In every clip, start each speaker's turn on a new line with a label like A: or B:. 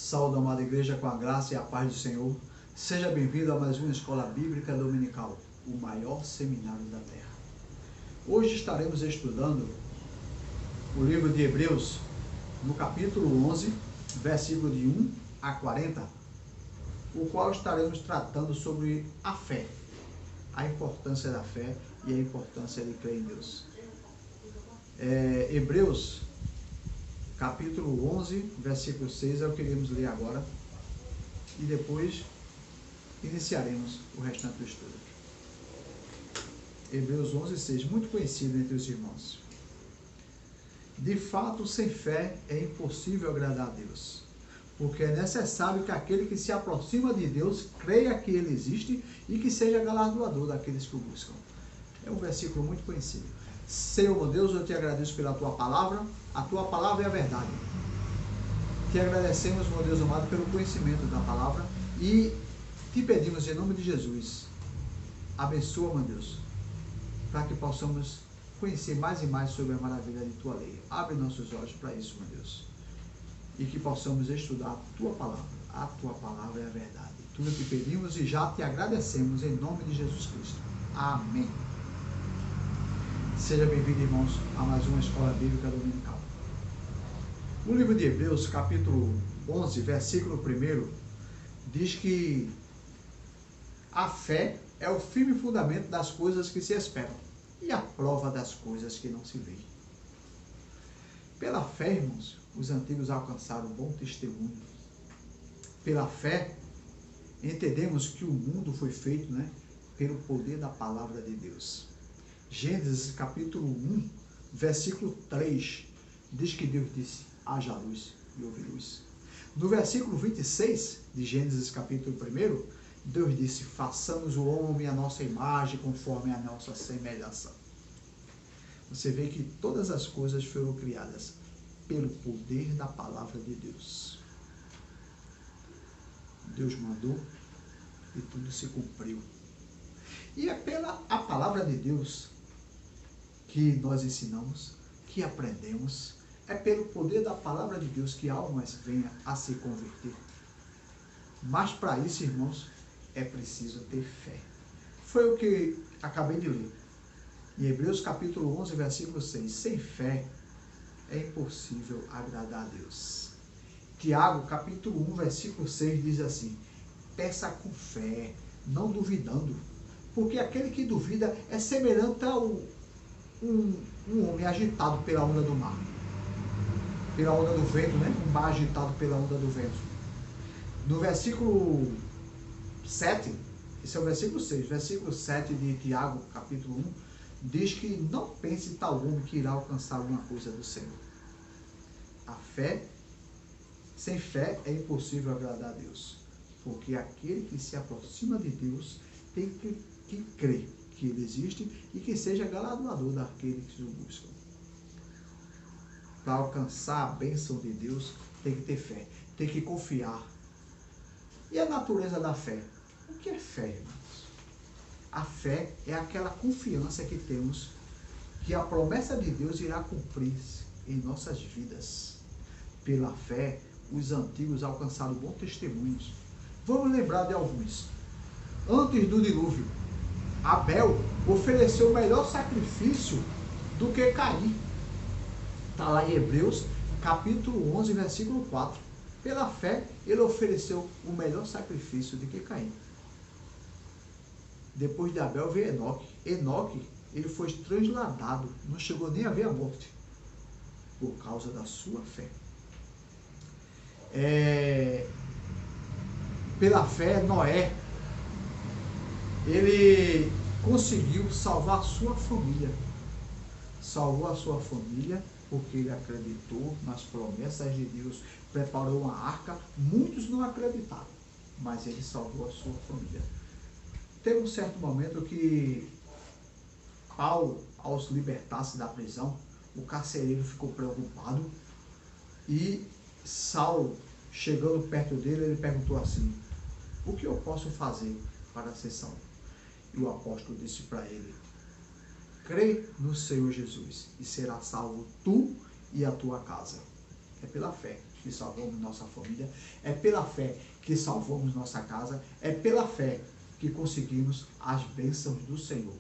A: Saúde, amada igreja, com a graça e a paz do Senhor. Seja bem-vindo a mais uma Escola Bíblica Dominical, o maior seminário da Terra. Hoje estaremos estudando o livro de Hebreus, no capítulo 11, versículo de 1 a 40, o qual estaremos tratando sobre a fé, a importância da fé e a importância de crer em Deus. Hebreus, capítulo 11, versículo 6, é o que iremos ler agora e depois iniciaremos o restante do estudo. Hebreus 11, 6, muito conhecido entre os irmãos. De fato, sem fé é impossível agradar a Deus, porque é necessário que aquele que se aproxima de Deus creia que Ele existe e que seja galardoador daqueles que o buscam. É um versículo muito conhecido. Senhor, meu Deus, eu te agradeço pela tua palavra. A tua palavra é a verdade. Te agradecemos, meu Deus amado, pelo conhecimento da palavra e te pedimos em nome de Jesus, abençoa, meu Deus, para que possamos conhecer mais e mais sobre a maravilha de tua lei. Abre nossos olhos para isso, meu Deus, e que possamos estudar a tua palavra. A tua palavra é a verdade. Tudo que pedimos e já te agradecemos em nome de Jesus Cristo. Amém. Seja bem-vindo, irmãos, a mais uma Escola Bíblica Dominical. No livro de Hebreus, capítulo 11, versículo 1, diz que a fé é o firme fundamento das coisas que se esperam e a prova das coisas que não se veem. Pela fé, irmãos, os antigos alcançaram bom testemunho. Pela fé, entendemos que o mundo foi feito, pelo poder da palavra de Deus. Gênesis capítulo 1, versículo 3, diz que Deus disse, haja luz e houve luz. No versículo 26 de Gênesis capítulo 1, Deus disse, façamos o homem à nossa imagem, conforme a nossa semelhança. Você vê que todas as coisas foram criadas pelo poder da palavra de Deus. Deus mandou e tudo se cumpriu. E é pela a palavra de Deus que nós ensinamos, que aprendemos. É pelo poder da palavra de Deus que almas venham a se converter. Mas para isso, irmãos, é preciso ter fé. Foi o que acabei de ler. Em Hebreus capítulo 11, versículo 6. Sem fé é impossível agradar a Deus. Tiago capítulo 1, versículo 6 diz assim, peça com fé, não duvidando, porque aquele que duvida é semelhante a um homem agitado pela onda do mar. Pela onda do vento, Um mar agitado pela onda do vento. No versículo 7, esse é o versículo 6, versículo 7 de Tiago, capítulo 1, diz que não pense tal homem que irá alcançar alguma coisa do Senhor. A fé, sem fé é impossível agradar a Deus, porque aquele que se aproxima de Deus tem que crer que Ele existe e que seja galardoador daqueles que o buscam. Para alcançar a bênção de Deus, tem que ter fé, tem que confiar. E a natureza da fé? O que é fé, irmãos? A fé é aquela confiança que temos que a promessa de Deus irá cumprir-se em nossas vidas. Pela fé, os antigos alcançaram bons testemunhos. Vamos lembrar de alguns. Antes do dilúvio, Abel ofereceu o melhor sacrifício do que Caim. Está lá em Hebreus, capítulo 11, versículo 4. Pela fé, ele ofereceu o melhor sacrifício do que Caim. Depois de Abel veio Enoque. Enoque, ele foi transladado, não chegou nem a ver a morte, por causa da sua fé. Pela fé, Noé, ele conseguiu salvar a sua família. Salvou a sua família porque ele acreditou nas promessas de Deus, preparou uma arca. Muitos não acreditaram, mas ele salvou a sua família. Teve um certo momento que Paulo, ao se libertar-se da prisão, o carcereiro ficou preocupado e Saulo, chegando perto dele, ele perguntou assim, o que eu posso fazer para ser salvo? E o apóstolo disse para ele, crê no Senhor Jesus e será salvo tu e a tua casa. É pela fé. que salvamos nossa família, é pela fé que salvamos nossa casa, é pela fé que conseguimos as bênçãos do Senhor.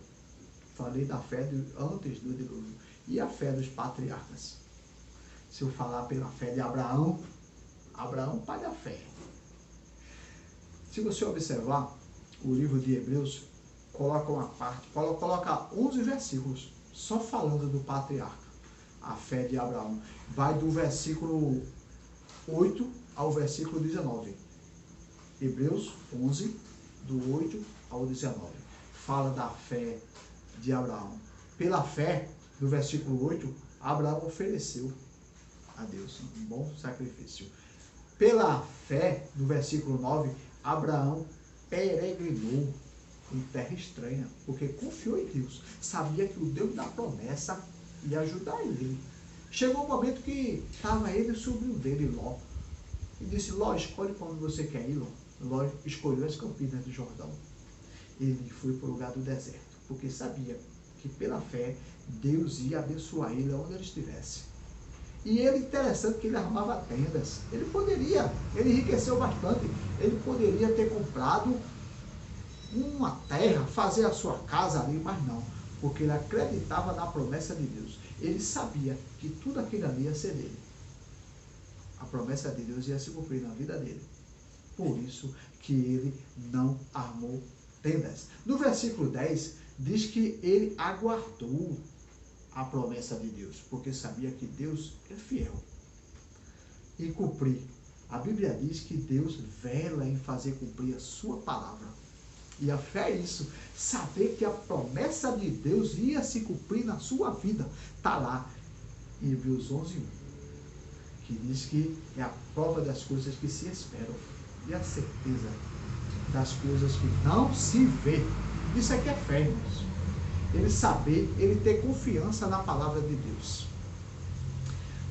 A: Falei da fé antes do dilúvio e a fé dos patriarcas. Se eu falar pela fé de Abraão, Abraão, pai da fé. Se você observar, o livro de Hebreus coloca uma parte, coloca 11 versículos só falando do patriarca, a fé de Abraão. Vai do versículo 8 ao versículo 19. Hebreus 11, do 8 ao 19. Fala da fé de Abraão. Pela fé, no versículo 8, Abraão ofereceu a Deus um bom sacrifício. Pela fé, no versículo 9, Abraão peregrinou em terra estranha, porque confiou em Deus, sabia que o Deus da promessa ia ajudar ele. Chegou um momento que estava ele e o sobrinho dele, Ló, e disse: Ló, escolhe para onde você quer ir, Ló. Ló escolheu as campinas do Jordão. Ele foi para o lugar do deserto, porque sabia que pela fé Deus ia abençoar ele onde ele estivesse. E ele, interessante que ele armava tendas. Ele enriqueceu bastante. Ele poderia ter comprado uma terra, fazer a sua casa ali, mas não, porque ele acreditava na promessa de Deus. Ele sabia que tudo aquilo ali ia ser dele. A promessa de Deus ia se cumprir na vida dele. Por isso que ele não armou tendas. No versículo 10, diz que ele aguardou a promessa de Deus, porque sabia que Deus é fiel em cumprir. A Bíblia diz que Deus vela em fazer cumprir a sua palavra. E a fé é isso, saber que a promessa de Deus ia se cumprir na sua vida. Está lá em Hebreus 11, 1, que diz que é a prova das coisas que se esperam e a certeza das coisas que não se vê. Isso aqui é fé, irmãos. Ele saber, ele ter confiança na palavra de Deus.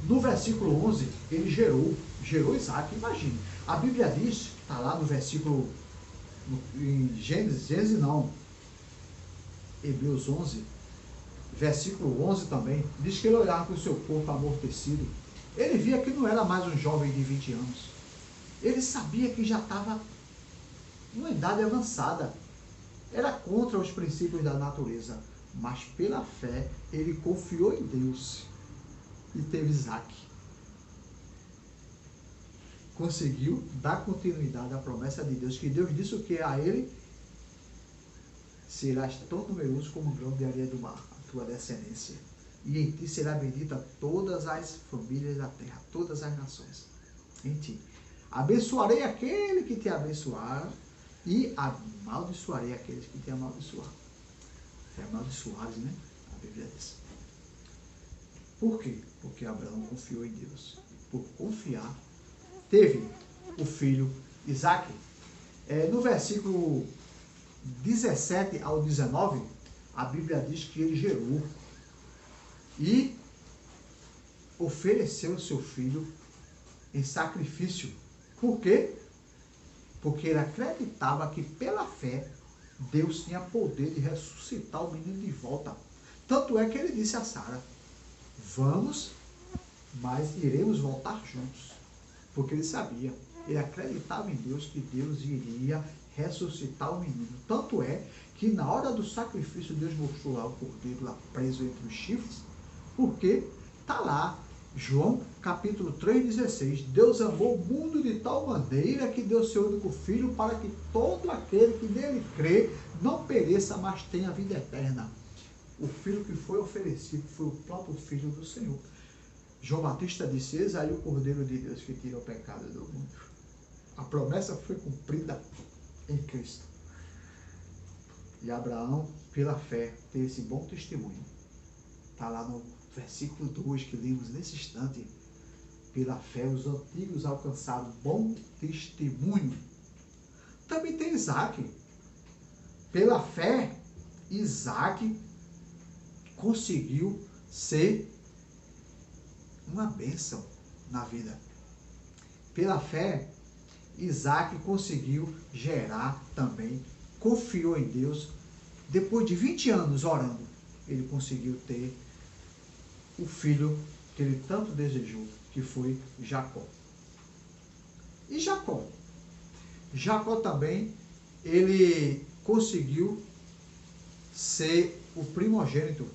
A: No versículo 11, ele gerou Isaac. Imagine, a Bíblia diz, está lá no versículo, em Gênesis não, Hebreus 11, versículo 11 também, diz que ele olhava para o seu corpo amortecido. Ele via que não era mais um jovem de 20 anos. Ele sabia que já estava numa idade avançada. Era contra os princípios da natureza, mas pela fé ele confiou em Deus e teve Isaac. Conseguiu dar continuidade à promessa de Deus, que Deus disse o que a ele: serás tão numeroso como o grão de areia do mar, a tua descendência, e em ti será bendita todas as famílias da terra, todas as nações. Em ti abençoarei aquele que te abençoar, e amaldiçoarei aqueles que te amaldiçoar. É amaldiçoados, né? A Bíblia diz. Por quê? Porque Abraão confiou em Deus. Por confiar, teve o filho Isaac. No versículo 17 ao 19, a Bíblia diz que ele gerou e ofereceu o seu filho em sacrifício. Por quê? Porque ele acreditava que pela fé Deus tinha poder de ressuscitar o menino de volta. Tanto é que ele disse a Sara: vamos, mas iremos voltar juntos. Porque ele sabia, ele acreditava em Deus, que Deus iria ressuscitar o menino. Tanto é que na hora do sacrifício Deus mostrou lá o cordeiro lá preso entre os chifres, porque está lá, João capítulo 3,16, Deus amou o mundo de tal maneira que deu seu único filho, para que todo aquele que nele crê não pereça, mas tenha a vida eterna. O filho que foi oferecido foi o próprio Filho do Senhor. João Batista disse: eis aí o Cordeiro de Deus que tira o pecado do mundo. A promessa foi cumprida em Cristo. E Abraão, pela fé, teve esse bom testemunho. Está lá no versículo 2 que lemos nesse instante. Pela fé os antigos alcançaram bom testemunho. Também tem Isaac. Pela fé, Isaac conseguiu ser uma bênção na vida. Pela fé, Isaac conseguiu gerar também, confiou em Deus. Depois de 20 anos orando, ele conseguiu ter o filho que ele tanto desejou, que foi Jacó. E Jacó? Jacó também, ele conseguiu ser o primogênito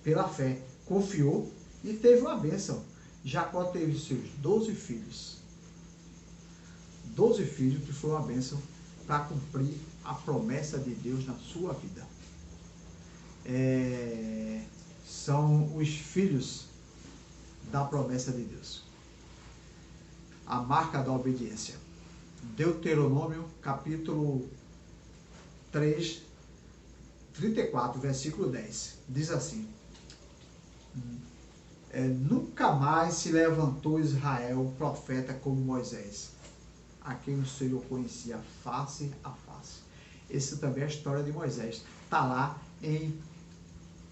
A: pela fé. Confiou e teve uma bênção. Jacó teve seus 12 filhos. 12 filhos que foi uma bênção para cumprir a promessa de Deus na sua vida. São os filhos da promessa de Deus. A marca da obediência. Deuteronômio, capítulo 3, 34, versículo 10. Diz assim: nunca mais se levantou Israel profeta como Moisés, a quem o Senhor conhecia face a face. Essa também é a história de Moisés. Está lá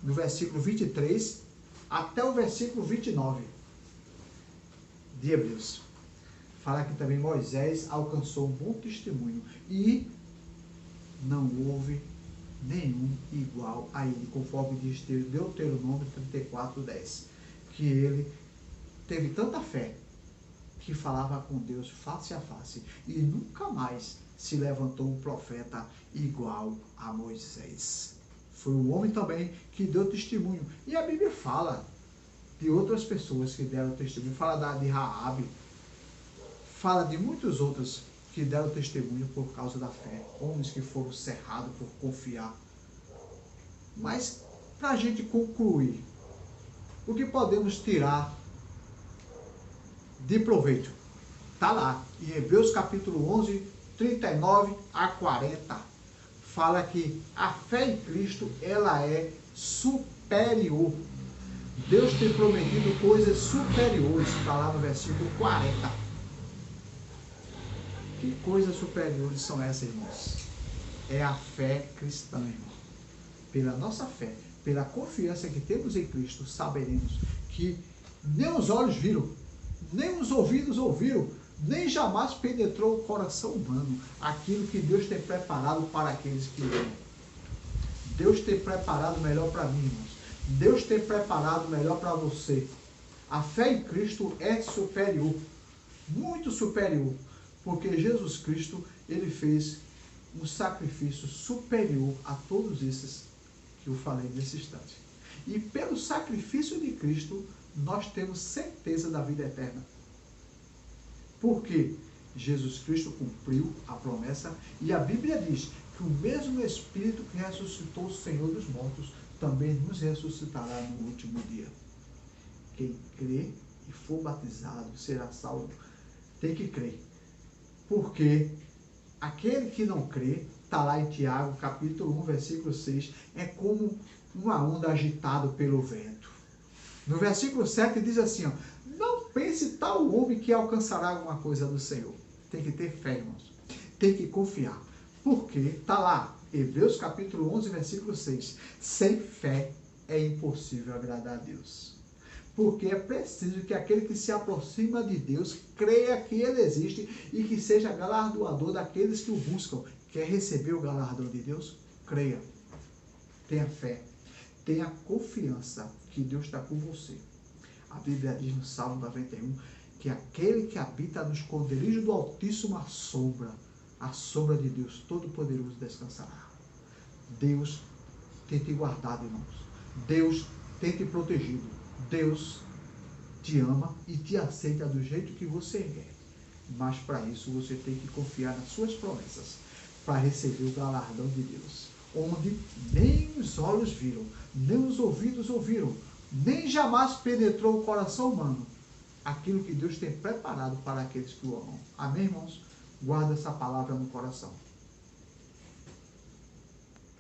A: no versículo 23 até o versículo 29 de Hebreus. Fala que também Moisés alcançou um bom testemunho e não houve nenhum igual a ele, conforme diz Deuteronômio 34, 10. Que ele teve tanta fé que falava com Deus face a face e nunca mais se levantou um profeta igual a Moisés. Foi um homem também que deu testemunho. E a Bíblia fala de outras pessoas que deram testemunho. Fala de Raabe. Fala de muitos outros que deram testemunho por causa da fé. Homens que foram cerrados por confiar. Mas, para a gente concluir, o que podemos tirar de proveito? Está lá, em Hebreus capítulo 11, 39 a 40. Fala que a fé em Cristo, ela é superior. Deus tem prometido coisas superiores. Está lá no versículo 40. Que coisas superiores são essas, irmãos? É a fé cristã, irmão. Pela nossa fé, pela confiança que temos em Cristo, saberemos que nem os olhos viram, nem os ouvidos ouviram, nem jamais penetrou o coração humano aquilo que Deus tem preparado para aqueles que amam. Deus tem preparado melhor para mim, irmãos. Deus tem preparado melhor para você. A fé em Cristo é superior, muito superior, porque Jesus Cristo, ele fez um sacrifício superior a todos esses que eu falei nesse instante. E pelo sacrifício de Cristo, nós temos certeza da vida eterna. Porque Jesus Cristo cumpriu a promessa e a Bíblia diz que o mesmo Espírito que ressuscitou o Senhor dos mortos também nos ressuscitará no último dia. Quem crê e for batizado será salvo. Tem que crer. Porque aquele que não crê, está lá em Tiago, capítulo 1, versículo 6, é como uma onda agitada pelo vento. No versículo 7 diz assim, ó, não pense tal homem que alcançará alguma coisa do Senhor. Tem que ter fé, irmãos. Tem que confiar. Porque está lá, Hebreus capítulo 11, versículo 6, sem fé é impossível agradar a Deus. Porque é preciso que aquele que se aproxima de Deus creia que Ele existe e que seja galardoador daqueles que o buscam. Quer receber o galardão de Deus? Creia. Tenha fé. Tenha confiança que Deus está com você. A Bíblia diz no Salmo 91 que aquele que habita no esconderijo do Altíssimo, a sombra de Deus Todo-Poderoso descansará. Deus tem te guardado, irmãos. Deus tem te protegido. Deus te ama e te aceita do jeito que você é. Mas para isso você tem que confiar nas suas promessas, para receber o galardão de Deus. Onde nem os olhos viram, nem os ouvidos ouviram, nem jamais penetrou o coração humano aquilo que Deus tem preparado para aqueles que o amam. Amém, irmãos? Guarda essa palavra no coração.